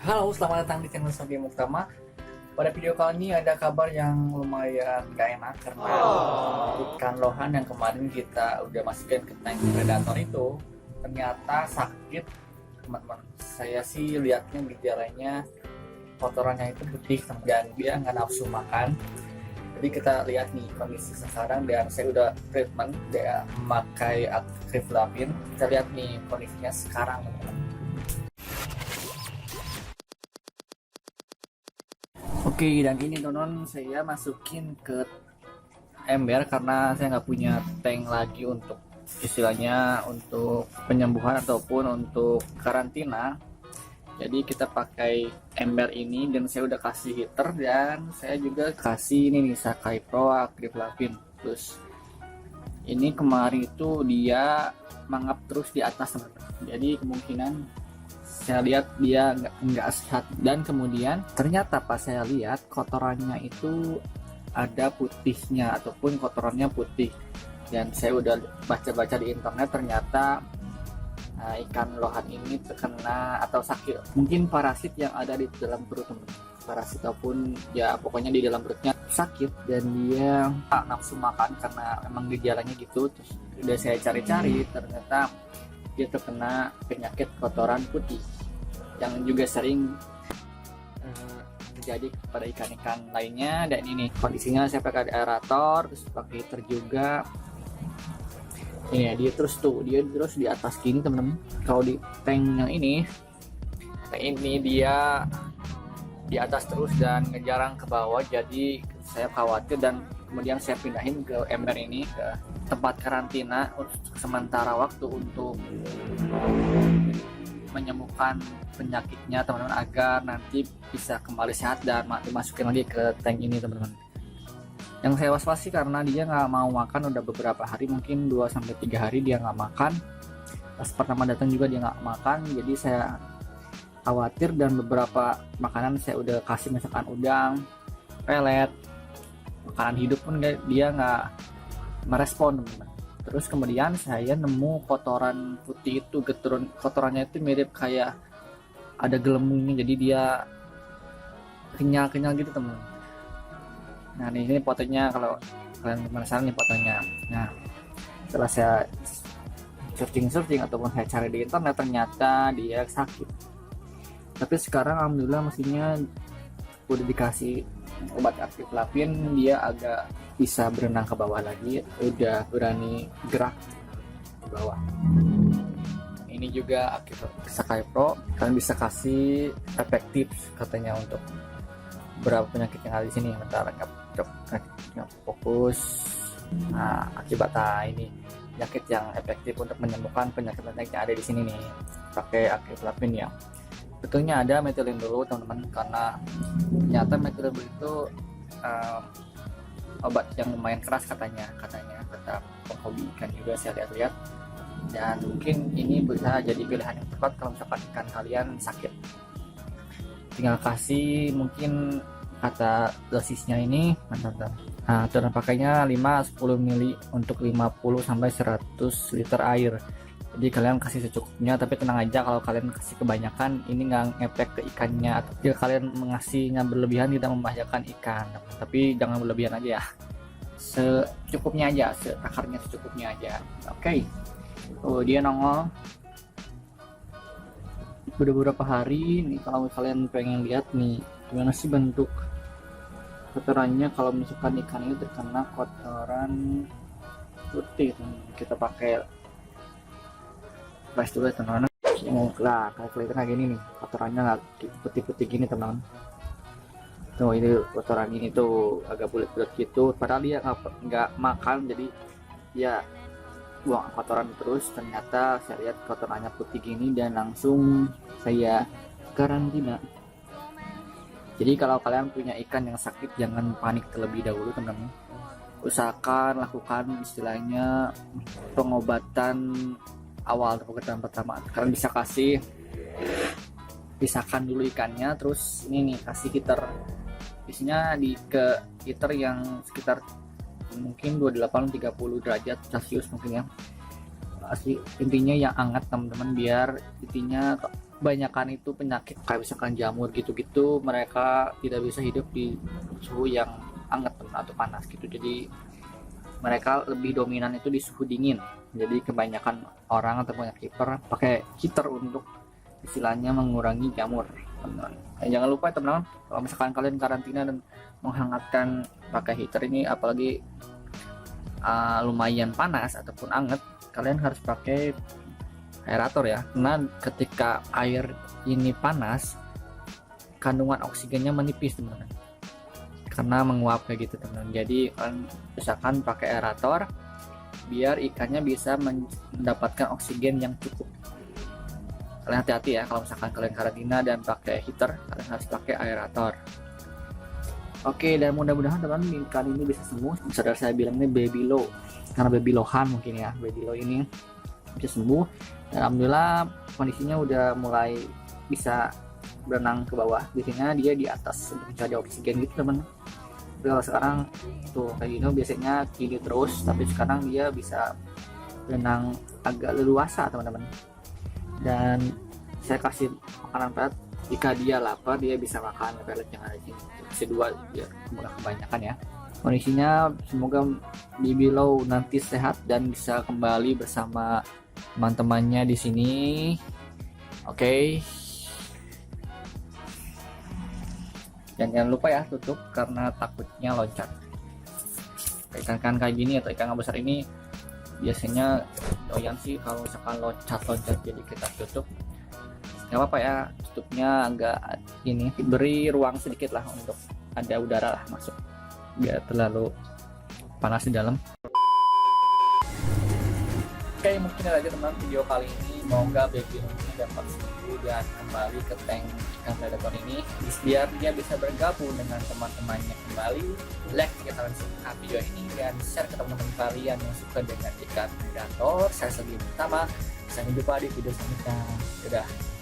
Halo, selamat datang di channel Sabi Muktama. Pada video kali ini ada kabar yang lumayan gak enak karena ikan lohan yang kemarin kita udah masukin ke tank predator itu ternyata sakit, teman-teman. Saya sih lihatnya gejalanya kotorannya itu putih dan dia nggak nafsu makan. Jadi kita lihat nih kondisi sekarang dan saya udah treatment dia memakai Activapin. Kita lihat nih kondisinya sekarang, teman-teman. Oke, dan ini teman-teman saya masukin ke ember karena saya nggak punya tank lagi untuk istilahnya untuk penyembuhan ataupun untuk karantina. Jadi kita pakai ember ini dan saya udah kasih heater dan saya juga kasih ini nih Sakai Pro Activapin. Terus ini kemarin itu dia mangap terus di atas, teman-teman. Jadi kemungkinan saya lihat dia nggak sehat, dan kemudian ternyata pas saya lihat kotorannya itu ada putihnya ataupun kotorannya putih, dan saya udah baca-baca di internet ternyata ikan lohan ini terkena atau sakit mungkin parasit yang ada di dalam perut, teman. Parasit ataupun ya pokoknya di dalam perutnya sakit dan dia tak nafsu makan karena emang gejalanya gitu. Terus udah saya cari-cari ternyata dia terkena penyakit kotoran putih yang juga sering terjadi kepada ikan-ikan lainnya. Dan ini kondisinya saya pakai aerator terus pakai heater juga. Ini ya, dia terus di atas gini, teman-teman. Kalau di tank yang ini dia di atas terus dan ngejarang ke bawah, jadi saya khawatir dan kemudian saya pindahin ke ember ini ke tempat karantina untuk sementara waktu untuk menyembuhkan penyakitnya, teman-teman, agar nanti bisa kembali sehat dan dimasukin lagi ke tank ini, teman-teman. Yang saya was-wasi karena dia nggak mau makan udah beberapa hari, mungkin 2-3 hari dia nggak makan. Pas pertama datang juga dia nggak makan, jadi saya khawatir dan beberapa makanan saya udah kasih, misalkan udang, pelet, makanan hidup pun dia nggak merespon, teman-teman. Terus kemudian saya nemu kotoran putih itu, kotorannya itu mirip kayak ada gelembungnya, jadi dia kenyal-kenyal gitu, teman. Nah ini fotonya, kalau kalian penasaran nih fotonya. Nah setelah saya searching ataupun saya cari di internet ternyata dia sakit. Tapi sekarang alhamdulillah mesinnya udah dikasih obat Activapin, dia agak bisa berenang ke bawah lagi, udah berani gerak ke bawah. Ini juga Sakai Pro, kalian bisa kasih efektif katanya untuk beberapa penyakit yang ada di sini. Bentar, nggak fokus. Nah, akibat ini penyakit yang efektif untuk menyembuhkan penyakit-penyakit yang ada di sini nih, pakai Activapin ya. Betulnya ada methylen dulu, teman-teman, karena ternyata methylen itu obat yang lumayan keras katanya kata penghobi ikan juga saya lihat, dan mungkin ini bisa jadi pilihan yang tepat kalau misalkan ikan kalian sakit. Tinggal kasih mungkin kata dosisnya ini, nah cara pakainya 5-10 ml untuk 50-100 liter air. Jadi kalian kasih secukupnya, tapi tenang aja kalau kalian kasih kebanyakan ini nggak ngefek ke ikannya, atau jika kalian mengasihnya berlebihan tidak membahayakan ikan. Tapi jangan berlebihan aja ya, secukupnya aja, takarannya secukupnya aja. Oke. Oh, dia nongol udah beberapa hari nih. Kalau kalian pengen lihat nih gimana sih bentuk kotorannya kalau misalkan ikan ini terkena kotoran putih, kita pakai flash dulu, teman-teman. Lah kayak kelihatan kayak gini nih, kotorannya nggak putih-putih gini, teman-teman. Tuh ini kotoran ini tuh agak bulat-bulat gitu, padahal dia nggak makan, jadi ya buang kotoran terus. Ternyata saya lihat kotorannya putih gini dan langsung saya karantina. Jadi kalau kalian punya ikan yang sakit jangan panik terlebih dahulu, teman-teman. Usahakan lakukan istilahnya pengobatan awal, pengobatan pertama. Kalian bisa pisahkan dulu ikannya, terus ini nih kasih heater, isinya ke heater yang sekitar mungkin 28-30 derajat Celcius mungkin ya. Intinya yang hangat, teman-teman, biar intinya kebanyakan itu penyakit kayak misalkan jamur gitu-gitu, mereka tidak bisa hidup di suhu yang hangat atau panas gitu. Jadi mereka lebih dominan itu di suhu dingin. Jadi kebanyakan orang atau banyak keeper pakai heater untuk istilahnya mengurangi jamur, teman-teman. Jangan lupa teman-teman, kalau misalkan kalian karantina dan menghangatkan pakai heater ini, apalagi lumayan panas ataupun anget, kalian harus pakai aerator ya, karena ketika air ini panas kandungan oksigennya menipis teman-teman, karena menguap kayak gitu teman-teman. Jadi kalian misalkan pakai aerator biar ikannya bisa mendapatkan oksigen yang cukup. Kalian hati-hati ya, kalau misalkan kalian karantina dan pakai heater, kalian harus pakai aerator. Oke, dan mudah-mudahan teman-teman kali ini bisa sembuh. Saudara saya bilang ini baby low, karena baby lohan mungkin ya, baby low ini bisa sembuh. Dan alhamdulillah kondisinya udah mulai bisa berenang ke bawah. Biasanya dia di atas untuk mencari oksigen gitu teman. Tapi kalau sekarang tuh kayak gini biasanya kiri terus, tapi sekarang dia bisa berenang agak leluasa teman-teman. Dan saya kasih makanan pelet, jika dia lapar dia bisa makan pelet yang ada di sini. Kasih 2 biar nggak kebanyakan ya. Kondisinya semoga baby low nanti sehat dan bisa kembali bersama teman-temannya di sini. Oke. Dan jangan lupa ya tutup karena takutnya loncat. Ikan-ikan kayak gini atau ikan besar ini biasanya doyan sih kalau misalkan loncat-loncat, jadi kita tutup. Nggak apa-apa ya, tutupnya agak ini, beri ruang sedikit lah untuk ada udara lah masuk, nggak terlalu panas di dalam. Oke, mungkin aja teman video kali ini. Semoga baby ini dapat sembuh dan kembali ke tank ikan predator ini, biar dia bisa bergabung dengan teman-temannya kembali. Like jika kalian suka video ini dan share ke teman-teman kalian yang suka dengan ikan predator. Saya Sagi pertama, sampai jumpa di video selanjutnya. Dadah.